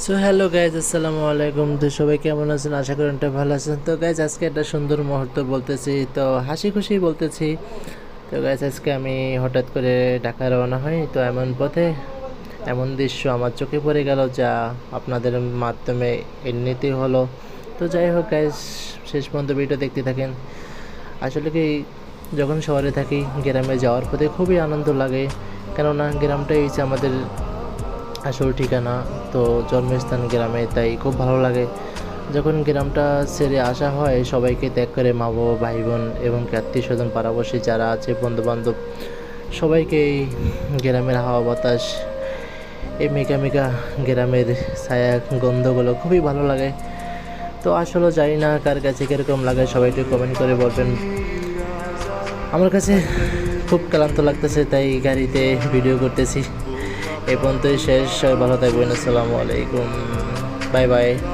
So hello guys, আসসালামু আলাইকুম। তো সবাই কেমন আছেন? আশা করি অনেকটা ভালো আছেন। তো গাইজ, আজকে একটা সুন্দর মুহূর্ত বলতেছি, তো হাসি খুশি বলতেছি। তো গাইজ, আজকে আমি হঠাৎ করে ঢাকা রওনা হই। তো এমন পথে এমন দৃশ্য আমার চোখে পড়ে গেল, যা আপনাদের মাধ্যমে এমনিতেই হলো। তো যাই হোক গাইজ, শেষ পর্যন্ত ভিডিও দেখতে থাকেন। আসলে কি, যখন শহরে থাকি, গ্রামে যাওয়ার পথে খুবই আনন্দ লাগে। কেননা গ্রামটাই হচ্ছে আমাদের আসল ঠিকানা। তো জন্মস্থান গ্রামে, তাই খুব ভালো লাগে যখন গ্রামটা ছেড়ে আসা হয়। সবাইকে ত্যাগ করে মা বাবা, ভাই বোন এবং আত্মীয় স্বজন, পাড়াপড়শি যারা আছে, বন্ধু বান্ধব, সবাইকে এই গ্রামের হাওয়া বাতাস, এই মেকা মেকা গ্রামের ছায়া, গন্ধগুলো খুবই ভালো লাগে। তো আসলে জানি না কার কাছে কীরকম লাগে, সবাই একটু কমেন্ট করে বলবেন। আমার কাছে খুব ক্লান্ত লাগতেছে, তাই গাড়িতে ভিডিও করতেছি। এই পর্যন্তই শেষ। সবাই ভালো থাকবেন। আসসালামু আলাইকুম, বাই বাই।